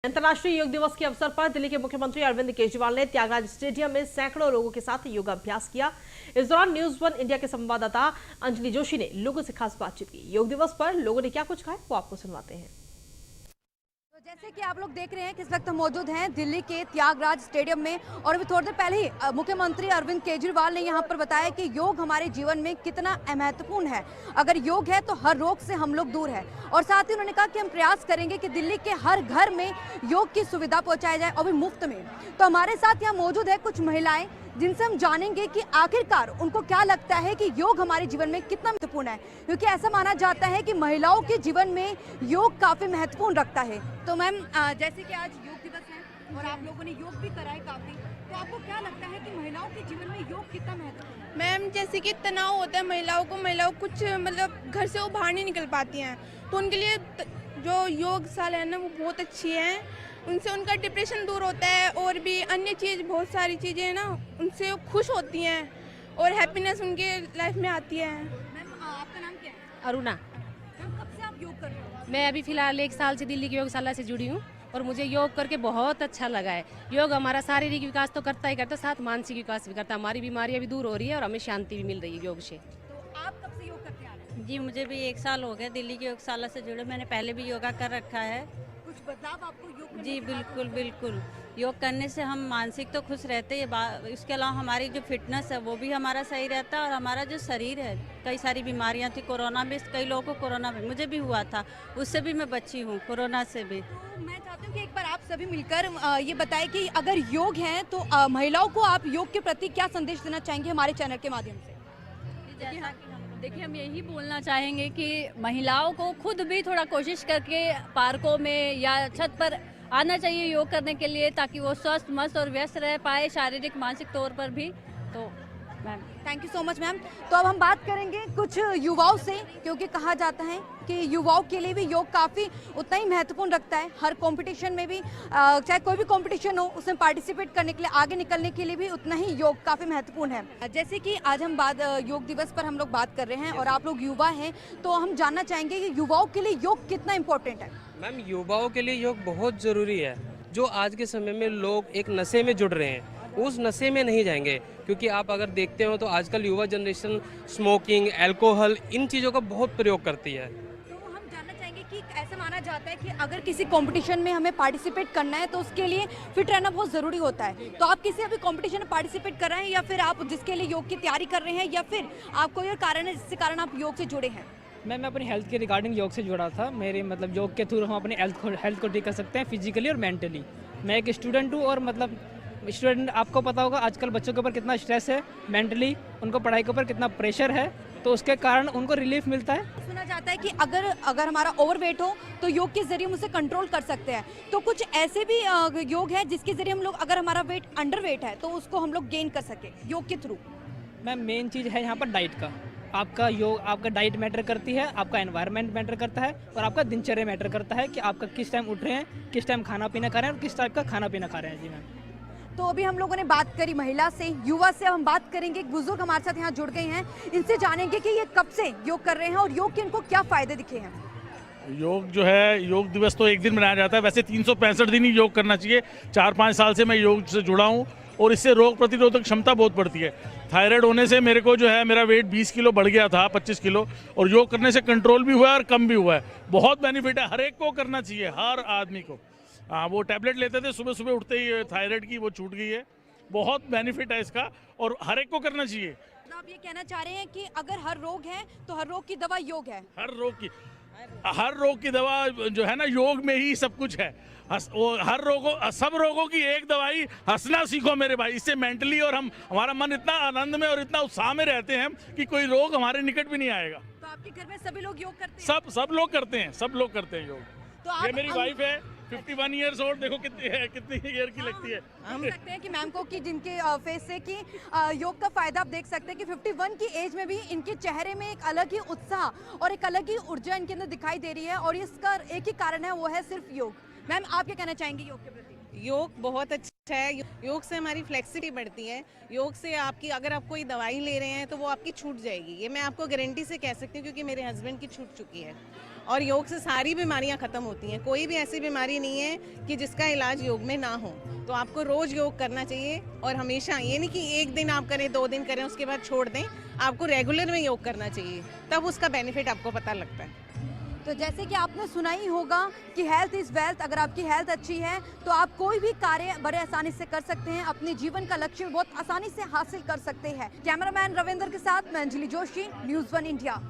अंतर्राष्ट्रीय योग दिवस के अवसर पर दिल्ली के मुख्यमंत्री अरविंद केजरीवाल ने त्यागराज स्टेडियम में सैकड़ों लोगों के साथ योगाभ्यास किया। इस दौरान न्यूज 1 इंडिया के संवाददाता अंजलि जोशी ने लोगों से खास बातचीत की। योग दिवस पर लोगों ने क्या कुछ कहा वो आपको सुनवाते हैं। जैसे कि आप लोग देख रहे हैं कि इस वक्त हम मौजूद हैं दिल्ली के त्यागराज स्टेडियम में और अभी थोड़ी देर पहले ही मुख्यमंत्री अरविंद केजरीवाल ने यहां पर बताया कि योग हमारे जीवन में कितना महत्वपूर्ण है। अगर योग है तो हर रोग से हम लोग दूर है और साथ ही उन्होंने कहा कि हम प्रयास करेंगे कि दिल्ली के हर घर में योग की सुविधा पहुंचाई जाए और भी मुफ्त में। तो हमारे साथ यहाँ मौजूद है कुछ महिलाएं जिनसे हम जानेंगे कि आखिरकार उनको क्या लगता है कि योग हमारे जीवन में कितना महत्वपूर्ण है, क्योंकि ऐसा माना जाता है कि महिलाओं के जीवन में योग काफी महत्वपूर्ण रखता है। तो मैम, जैसे कि आज योग दिवस है और आप लोगों ने योग भी करा है काफी, तो आपको क्या लगता है कि महिलाओं के जीवन में योग कितना महत्वपूर्ण है? मैम, जैसे कि तनाव होता है महिलाओं को कुछ मतलब घर से वो बाहर नहीं निकल पाती हैं, तो उनके लिए जो योगशाला है ना वो बहुत अच्छी है। उनसे उनका डिप्रेशन दूर होता है और भी अन्य चीज़ बहुत सारी चीज़ें हैं ना, उनसे वो खुश होती हैं और हैप्पीनेस उनके लाइफ में आती है। मैम, आपका नाम क्या है? अरुणा। मैम, कब से आप योग कर रहे हो? मैं अभी फ़िलहाल 1 साल से दिल्ली की योगशाला से जुड़ी हूँ और मुझे योग करके बहुत अच्छा लगा है। योग हमारा शारीरिक विकास तो करता ही करता, साथ मानसिक विकास भी करता है। हमारी बीमारियाँ भी दूर हो रही है और हमें शांति भी मिल रही है योग से। तो आप कब से योग करते आ रहे हैं? जी, मुझे भी 1 साल हो गया दिल्ली की योगशाला से जुड़े। मैंने पहले भी योगा कर रखा है। कुछ बदलाव आपको योग करने जी के बाद बिल्कुल हुआ? बिल्कुल। योग करने से हम मानसिक तो खुश रहते हैं, इसके अलावा हमारी जो फिटनेस है वो भी हमारा सही रहता है और हमारा जो शरीर है, कई सारी बीमारियां थी कोरोना में, कई लोगों को कोरोना में, मुझे भी हुआ था, उससे भी मैं बची हूँ, कोरोना से भी। तो मैं चाहती हूँ कि एक बार आप सभी मिलकर ये बताएं कि अगर योग है तो महिलाओं को आप योग के प्रति क्या संदेश देना चाहेंगे हमारे चैनल के माध्यम से? देखिए, हम यही बोलना चाहेंगे कि महिलाओं को खुद भी थोड़ा कोशिश करके पार्कों में या छत पर आना चाहिए योग करने के लिए, ताकि वो स्वस्थ मस्त और व्यस्त रह पाए शारीरिक मानसिक तौर पर भी। तो ma'am, thank you so much ma'am. तो अब हम बात करेंगे कुछ युवाओं से, क्योंकि कहा जाता है कि युवाओं के लिए भी योग काफ़ी उतना ही महत्वपूर्ण रखता है। हर कंपटीशन में भी, चाहे कोई भी कंपटीशन हो, उसमें पार्टिसिपेट करने के लिए, आगे निकलने के लिए भी उतना ही योग काफ़ी महत्वपूर्ण है। जैसे कि आज हम योग दिवस पर हम लोग बात कर रहे हैं और आप लोग युवा हैं, तो हम जानना चाहेंगे कि युवाओं के लिए योग कितना इम्पोर्टेंट है? मैम, युवाओं के लिए योग बहुत ज़रूरी है। जो आज के समय में लोग एक नशे में जुड़ रहे हैं, उस नशे में नहीं जाएंगे, क्योंकि आप अगर देखते हो तो आजकल युवा जनरेशन स्मोकिंग, अल्कोहल, इन चीज़ों का बहुत प्रयोग करती है। तो हम जानना चाहेंगे कि ऐसा माना जाता है कि अगर किसी कंपटीशन में हमें पार्टिसिपेट करना है तो उसके लिए फिट रहना बहुत ज़रूरी होता है। तो आप किसी अभी कंपटीशन में पार्टिसिपेट कर रहे हैं, या फिर आप जिसके लिए योग की तैयारी कर रहे हैं, या फिर आप कोई और कारण है जिसके कारण आप योग से जुड़े हैं? मैं अपनी हेल्थ के रिगार्डिंग योग से जुड़ा था। मेरे मतलब योग के थ्रू हम अपनी हेल्थ को ठीक कर सकते हैं, फिजिकली और मेंटली। मैं एक स्टूडेंट हूँ और मतलब स्टूडेंट, आपको पता होगा आजकल बच्चों के ऊपर कितना स्ट्रेस है, मेंटली उनको पढ़ाई के ऊपर कितना प्रेशर है, तो उसके कारण उनको रिलीफ मिलता है। सुना जाता है कि अगर हमारा ओवरवेट हो तो योग के जरिए हम उसे कंट्रोल कर सकते हैं। तो कुछ ऐसे भी योग है जिसके जरिए हम लोग, अगर हमारा वेट अंडर वेट है तो उसको हम लोग गेन कर सके योग के थ्रू? मैम, मेन चीज़ है यहाँ पर डाइट का। आपका डाइट मैटर करती है, आपका एनवायरनमेंट मैटर करता है और आपका दिनचर्या मैटर करता है कि आपका किस टाइम उठ रहे हैं, किस टाइम खाना पीना खा रहे हैं और किस टाइप का खाना पीना खा रहे हैं। जी मैम। तो अभी हम लोगों ने बात करी महिला से, युवा से। अब हम बात करेंगे, एक बुजुर्ग हमारे साथ यहाँ जुड़ गए हैं, इनसे जानेंगे कि ये कब से योग कर रहे हैं और योग के इनको क्या फायदे दिखे हैं। योग जो है, योग दिवस तो एक दिन मनाया जाता है, वैसे 365 दिन ही योग करना चाहिए। 4-5 साल से मैं योग से जुड़ा हूँ और इससे रोग प्रतिरोधक क्षमता बहुत बढ़ती है। थायराइड होने से मेरे को जो है, मेरा वेट 20 किलो बढ़ गया था, 25 किलो, और योग करने से कंट्रोल भी हुआ है और कम भी हुआ है। बहुत बेनिफिट है, हर एक को करना चाहिए, हर आदमी को। हाँ, वो टैबलेट लेते थे सुबह सुबह उठते ही थायराइड की, वो छूट गई है। बहुत बेनिफिट है इसका और हर एक को करना चाहिए। तो आप ये कहना चाह रहे हैं कि अगर हर रोग है तो हर रोग की दवा योग है? हर रोग की दवा जो है ना, योग में ही सब कुछ है। सब रोगों की एक दवाई, हंसना सीखो मेरे भाई। इससे मेंटली और हमारा मन इतना आनंद में और इतना उत्साह में रहते हैं कि कोई रोग हमारे निकट भी नहीं आएगा। तो आपके घर में सभी लोग योग करते हैं? सब लोग करते हैं, सब लोग करते हैं योग। तो ये मेरी वाइफ है, 51 ईयर्स ओल्ड, देखो कितनी ईयर की लगती है। हम देख सकते हैं कि मैम को, कि जिनके फेस से कि योग का फायदा आप देख सकते हैं कि 51 की एज में भी इनके चेहरे में एक अलग ही उत्साह और एक अलग ही ऊर्जा इनके अंदर दिखाई दे रही है, और इसका एक ही कारण है, वो है सिर्फ योग। मैम, आप क्या कहना चाहेंगे योग के प्रति? योग बहुत अच्छा है। योग से हमारी फ्लेक्सिबिलिटी बढ़ती है। योग से आपकी अगर आप कोई दवाई ले रहे हैं तो वो आपकी छूट जाएगी, ये मैं आपको गारंटी से कह सकती हूँ क्योंकि मेरे हस्बैंड की छूट चुकी है। और योग से सारी बीमारियां खत्म होती हैं। कोई भी ऐसी बीमारी नहीं है कि जिसका इलाज योग में ना हो। तो आपको रोज योग करना चाहिए और हमेशा, ये नहीं कि एक दिन आप करें, 2 दिन करें उसके बाद छोड़ दें। आपको रेगुलर में योग करना चाहिए, तब उसका बेनिफिट आपको पता लगता है। तो जैसे कि आपने सुना ही होगा कि हेल्थ इज वेल्थ। अगर आपकी हेल्थ अच्छी है तो आप कोई भी कार्य बड़े आसानी से कर सकते हैं, अपने जीवन का लक्ष्य बहुत आसानी से हासिल कर सकते हैं। कैमरामैन रविंद्र के साथ मैं अंजलि जोशी, न्यूज़ 1 इंडिया।